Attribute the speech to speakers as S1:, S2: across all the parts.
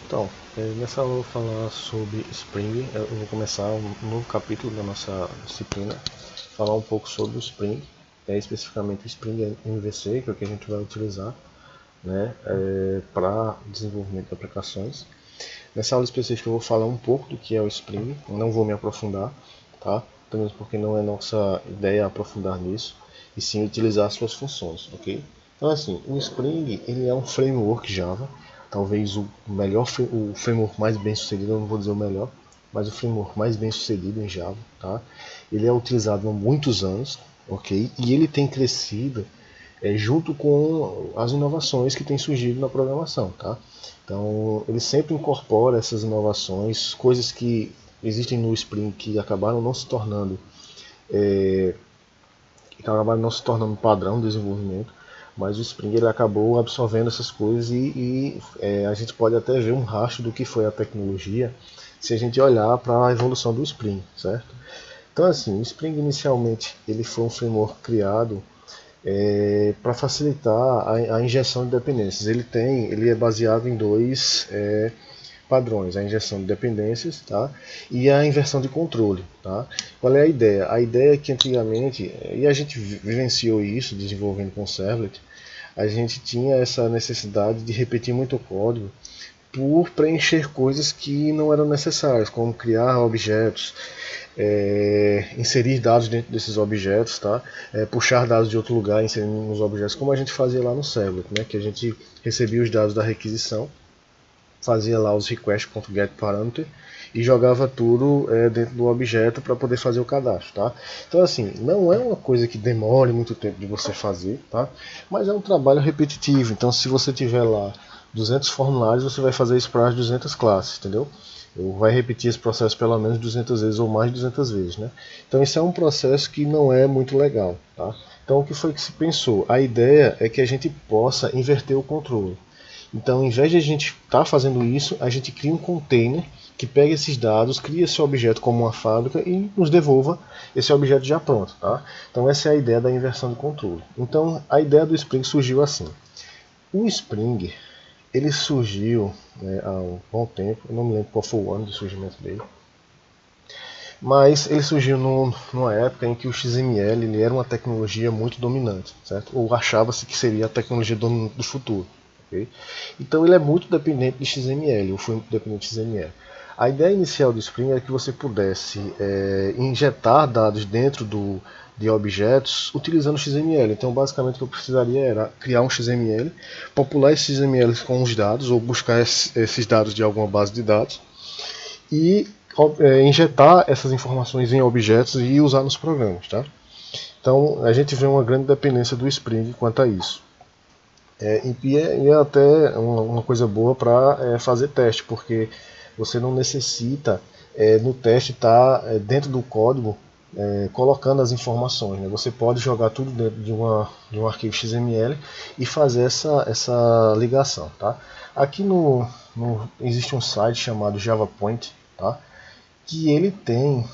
S1: Então, nessa aula eu vou falar sobre Spring. Eu vou começar um novo capítulo da nossa disciplina, falar um pouco sobre o Spring, especificamente o Spring MVC, que é o que a gente vai utilizar, né, para desenvolvimento de aplicações. Nessa aula específica eu vou falar um pouco do que é o Spring, não vou me aprofundar, tá? Também porque não é nossa ideia aprofundar nisso, e sim utilizar suas funções, ok? Então assim, o Spring ele é um framework Java, talvez o melhor, o framework mais bem sucedido, eu não vou dizer o melhor, mas o framework mais bem sucedido em Java, tá? Ele é utilizado há muitos anos, ok? E ele tem crescido junto com as inovações que têm surgido na programação, tá? Então ele sempre incorpora essas inovações, coisas que existem no Spring que acabaram não se tornando padrão de desenvolvimento, mas o Spring ele acabou absorvendo essas coisas e a gente pode até ver um rastro do que foi a tecnologia se a gente olhar para a evolução do Spring, certo? Então assim, o Spring inicialmente ele foi um framework criado para facilitar a injeção de dependências. Ele é baseado em dois padrões, a injeção de dependências, tá? E a inversão de controle, tá? Qual é a ideia? A ideia é que antigamente, e a gente vivenciou isso desenvolvendo com o Servlet, a gente tinha essa necessidade de repetir muito o código por preencher coisas que não eram necessárias, como criar objetos, inserir dados dentro desses objetos, tá? Puxar dados de outro lugar, inserir nos objetos, como a gente fazia lá no Servlet, né? Que a gente recebia os dados da requisição, fazia lá os request.getParameter e jogava tudo dentro do objeto para poder fazer o cadastro, tá? Então assim, não é uma coisa que demore muito tempo de você fazer, tá? Mas é um trabalho repetitivo, então se você tiver lá 200 formulários, você vai fazer isso para as 200 classes, entendeu? Ou vai repetir esse processo pelo menos 200 vezes ou mais de 200 vezes, né? Então isso é um processo que não é muito legal, tá? Então o que foi que se pensou? A ideia é que a gente possa inverter o controle. Então, em vez de a gente estar fazendo isso, a gente cria um container que pega esses dados, cria esse objeto como uma fábrica e nos devolva esse objeto já pronto, tá? Então essa é a ideia da inversão de controle. Então a ideia do Spring surgiu assim. O Spring ele surgiu há um bom tempo, eu não me lembro qual foi o ano de surgimento dele, mas ele surgiu numa época em que o XML ele era uma tecnologia muito dominante, certo? Ou achava-se que seria a tecnologia do futuro. Okay? Então ele é muito dependente de XML, ou foi muito dependente de XML. A ideia inicial do Spring era que você pudesse injetar dados dentro de objetos utilizando XML. Então basicamente o que eu precisaria era criar um XML, popular esse XML com os dados, ou buscar esses dados de alguma base de dados, e injetar essas informações em objetos e usar nos programas. Tá? Então a gente vê uma grande dependência do Spring quanto a isso. E é até uma coisa boa para fazer teste, porque você não necessita no teste estar dentro do código colocando as informações. Né? Você pode jogar tudo dentro de um arquivo XML e fazer essa ligação. Tá? Aqui existe um site chamado JavaPoint, tá? Que ele tem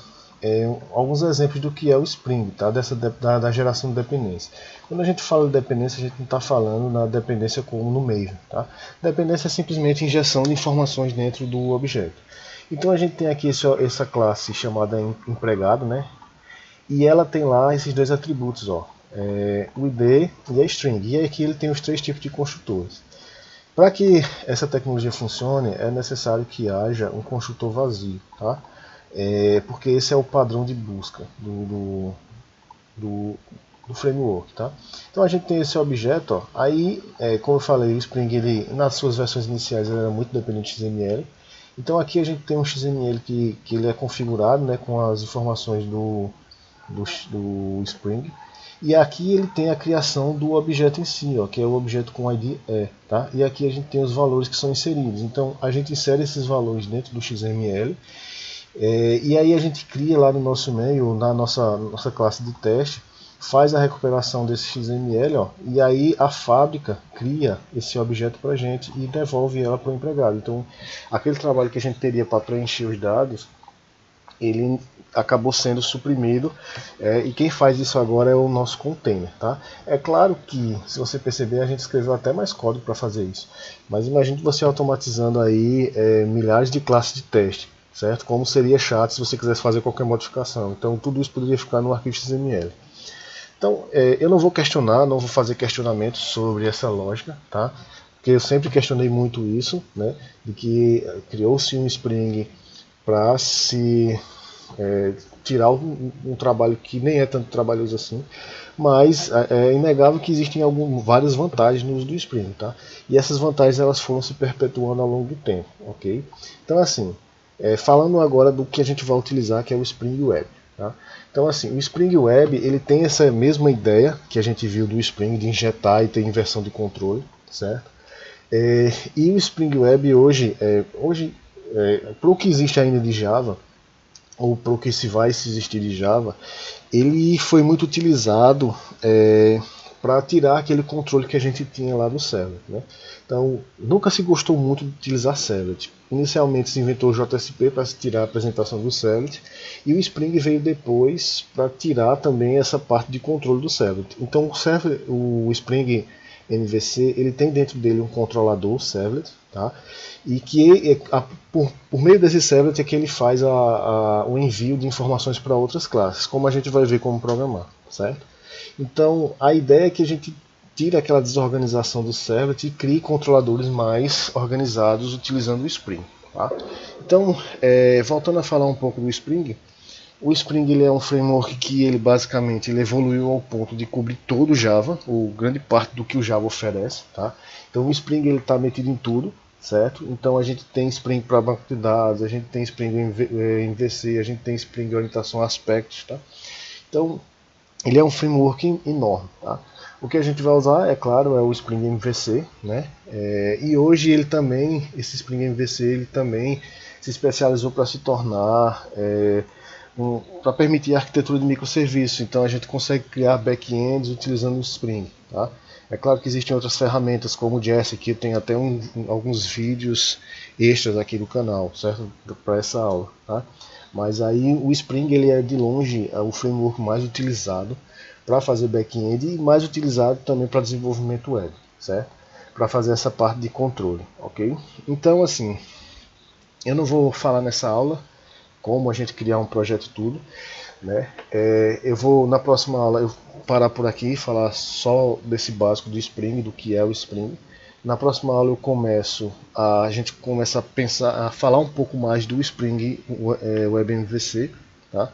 S1: alguns exemplos do que é o Spring, tá? Da geração de dependência. Quando a gente fala de dependência, a gente não está falando na dependência como no meio. Tá? Dependência é simplesmente injeção de informações dentro do objeto. Então a gente tem aqui essa classe chamada empregado, né? E ela tem lá esses dois atributos, ó, o ID e a string. E aqui ele tem os três tipos de construtores. Para que essa tecnologia funcione, é necessário que haja um construtor vazio, tá? Porque esse é o padrão de busca do framework. Tá? Então a gente tem esse objeto, ó, aí, como eu falei, o Spring ele, nas suas versões iniciais ele era muito dependente de XML. Então aqui a gente tem um XML que ele é configurado, né, com as informações do Spring. E aqui ele tem a criação do objeto em si, ó, que é o objeto com ID tá? E aqui a gente tem os valores que são inseridos. Então a gente insere esses valores dentro do XML. E aí a gente cria lá no nosso e-mail, na nossa classe de teste, faz a recuperação desse XML, ó, e aí a fábrica cria esse objeto para a gente e devolve ela para o empregado. Então aquele trabalho que a gente teria para preencher os dados, ele acabou sendo suprimido, e quem faz isso agora é o nosso container, tá? É claro que, se você perceber, a gente escreveu até mais código para fazer isso, mas imagine você automatizando aí milhares de classes de teste, certo? Como seria chato se você quisesse fazer qualquer modificação. Então tudo isso poderia ficar no arquivo XML. Então eu não vou questionar, não vou fazer questionamentos sobre essa lógica, tá? Porque eu sempre questionei muito isso, né? De que criou-se um Spring para se tirar um trabalho que nem é tanto trabalhoso assim, mas é inegável que existem várias vantagens no uso do Spring, tá? E essas vantagens elas foram se perpetuando ao longo do tempo, ok? Então assim, falando agora do que a gente vai utilizar, que é o Spring Web, tá? Então assim, o Spring Web ele tem essa mesma ideia que a gente viu do Spring de injetar e ter inversão de controle, certo? E o Spring Web hoje para o que existe ainda de Java, ou para o que se existir de Java, ele foi muito utilizado para tirar aquele controle que a gente tinha lá no Servlet, né? Então, nunca se gostou muito de utilizar Servlet. Inicialmente se inventou o JSP para tirar a apresentação do Servlet, e o Spring veio depois para tirar também essa parte de controle do Servlet. Então, o Spring MVC ele tem dentro dele um controlador Servlet, tá? E que por meio desse Servlet é que ele faz o envio de informações para outras classes, como a gente vai ver como programar, certo? Então a ideia é que a gente tire aquela desorganização do Servlet e crie controladores mais organizados utilizando o Spring, tá? Então, voltando a falar um pouco do Spring, o Spring ele é um framework que ele basicamente evoluiu ao ponto de cobrir todo o Java, ou grande parte do que o Java oferece, tá? Então o Spring ele está metido em tudo, certo? Então a gente tem Spring para banco de dados, a gente tem Spring MVC, a gente tem Spring orientação a aspectos, tá? Então ele é um framework enorme, tá? O que a gente vai usar, é claro, é o Spring MVC, né? E hoje ele também, esse Spring MVC, ele também se especializou para se tornar para permitir a arquitetura de microserviços. Então a gente consegue criar backends utilizando o Spring, tá? É claro que existem outras ferramentas como o Jest, que tem até alguns vídeos extras aqui no canal, certo? Para essa aula, tá? Mas aí o Spring ele é de longe o framework mais utilizado para fazer back-end e mais utilizado também para desenvolvimento web, certo? Para fazer essa parte de controle, ok? Então assim, eu não vou falar nessa aula como a gente criar um projeto tudo, né? Eu vou na próxima aula eu parar por aqui e falar só desse básico do Spring, do que é o Spring. Na próxima aula a gente começa a pensar, a falar um pouco mais do Spring Web MVC, tá?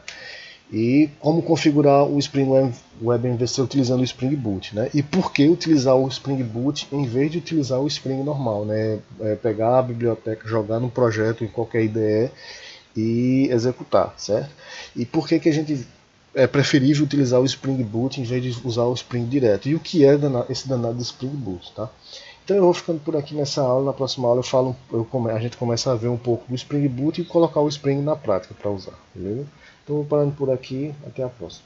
S1: E como configurar o Spring Web MVC utilizando o Spring Boot, né? E por que utilizar o Spring Boot em vez de utilizar o Spring normal, né? Pegar a biblioteca, jogar no projeto em qualquer IDE e executar, certo? E por que a gente é preferível utilizar o Spring Boot em vez de usar o Spring direto? E o que é esse danado do Spring Boot, tá? Então eu vou ficando por aqui nessa aula. Na próxima aula a gente começa a ver um pouco do Spring Boot e colocar o Spring na prática para usar, beleza? Então vou parando por aqui, até a próxima.